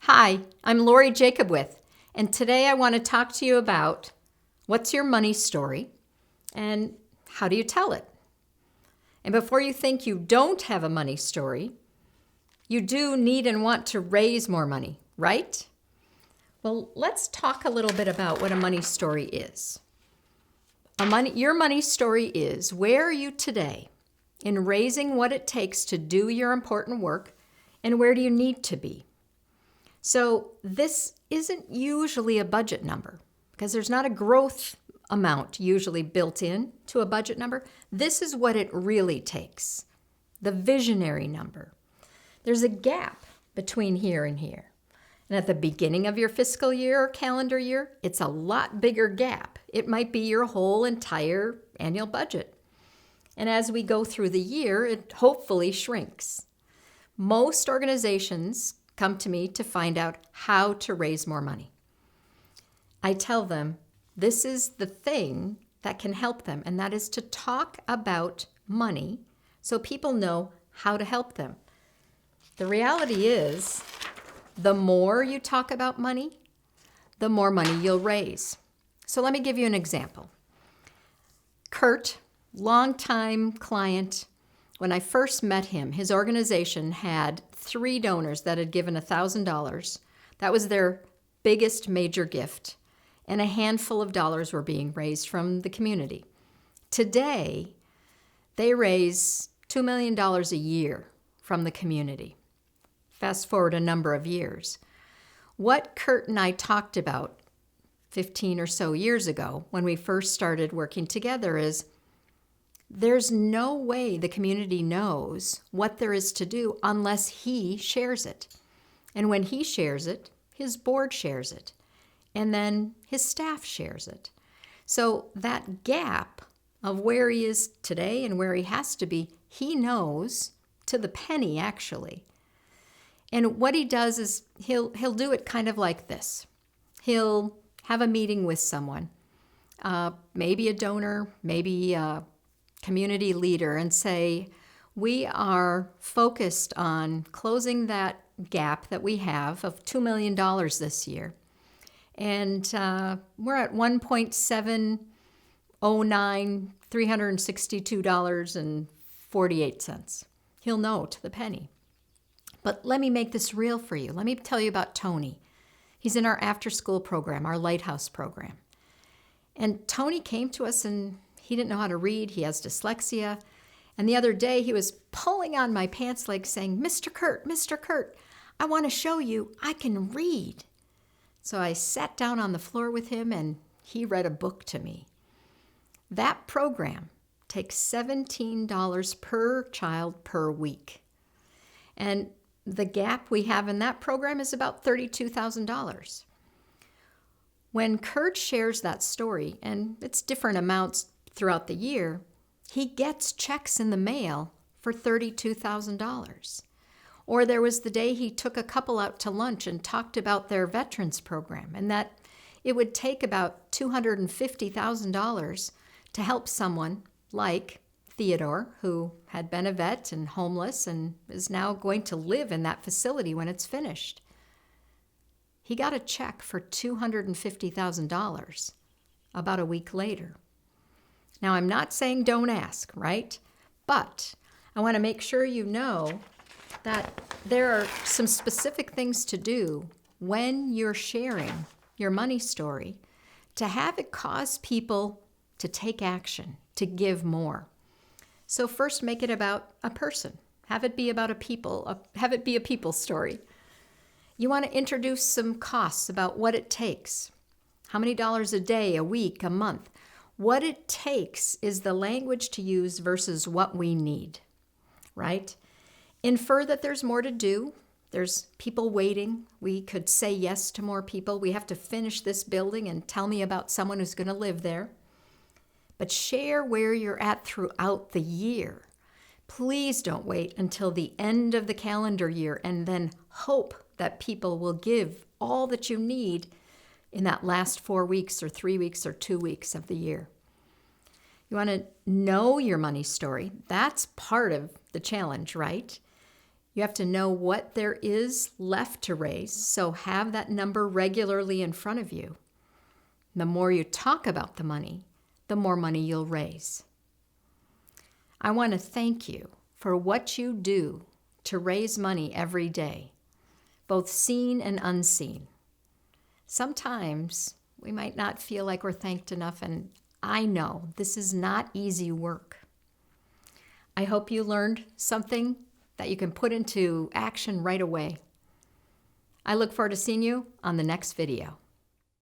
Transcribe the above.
Hi, I'm Lori Jacobwith, and today I want to talk to you about what's your money story and how do you tell it? And before you think you don't have a money story, you do need and want to raise more money, right? Well, let's talk a little bit about what a money story is. Your money story is, where are you today in raising what it takes to do your important work, and where do you need to be? So this isn't usually a budget number because there's not a growth amount usually built in to a budget number. This is what it really takes, the visionary number. There's a gap between here and here. And at the beginning of your fiscal year or calendar year, it's a lot bigger gap. It might be your whole entire annual budget. And as we go through the year, it hopefully shrinks. Most organizations come to me to find out how to raise more money. I tell them this is the thing that can help them, and that is to talk about money so people know how to help them. The reality is, the more you talk about money, the more money you'll raise. So let me give you an example. Kurt, longtime client, when I first met him, his organization had 3 donors that had given $1,000. That was their biggest major gift, and a handful of dollars were being raised from the community. Today, they raise $2 million a year from the community. Fast forward a number of years. What Kurt and I talked about 15 or so years ago when we first started working together is there's no way the community knows what there is to do unless he shares it. And when he shares it, his board shares it. And then his staff shares it. So that gap of where he is today and where he has to be, he knows to the penny, actually. And what he does is he'll do it kind of like this. He'll have a meeting with someone, maybe a donor, maybe a community leader, and say, we are focused on closing that gap that we have of $2 million this year. And we're at $1.709, $362.48. He'll know to the penny. But let me make this real for you. Let me tell you about Tony. He's in our after-school program, our Lighthouse program. And Tony came to us and he didn't know how to read. He has dyslexia. And the other day he was pulling on my pants leg saying, Mr. Kurt, I want to show you I can read. So I sat down on the floor with him and he read a book to me. That program takes $17 per child per week. And the gap we have in that program is about $32,000. When Kurt shares that story, and it's different amounts throughout the year, he gets checks in the mail for $32,000. Or there was the day he took a couple out to lunch and talked about their veterans program, and that it would take about $250,000 to help someone like Theodore, who had been a vet and homeless and is now going to live in that facility when it's finished. He got a check for $250,000 about a week later. Now, I'm not saying don't ask, right? But I want to make sure you know that there are some specific things to do when you're sharing your money story to have it cause people to take action, to give more. So first, make it about a person. Have it be about a people. Have it be a people story. You want to introduce some costs about what it takes. How many dollars a day, a week, a month? What it takes is the language to use versus what we need, right? Infer that there's more to do. There's people waiting. We could say yes to more people. We have to finish this building and tell me about someone who's going to live there. But share where you're at throughout the year. Please don't wait until the end of the calendar year and then hope that people will give all that you need in that last 4 weeks or 3 weeks or 2 weeks of the year. You want to know your money story. That's part of the challenge, right? You have to know what there is left to raise, so have that number regularly in front of you. The more you talk about the money, the more money you'll raise. I want to thank you for what you do to raise money every day, both seen and unseen. Sometimes we might not feel like we're thanked enough, and I know this is not easy work. I hope you learned something that you can put into action right away. I look forward to seeing you on the next video.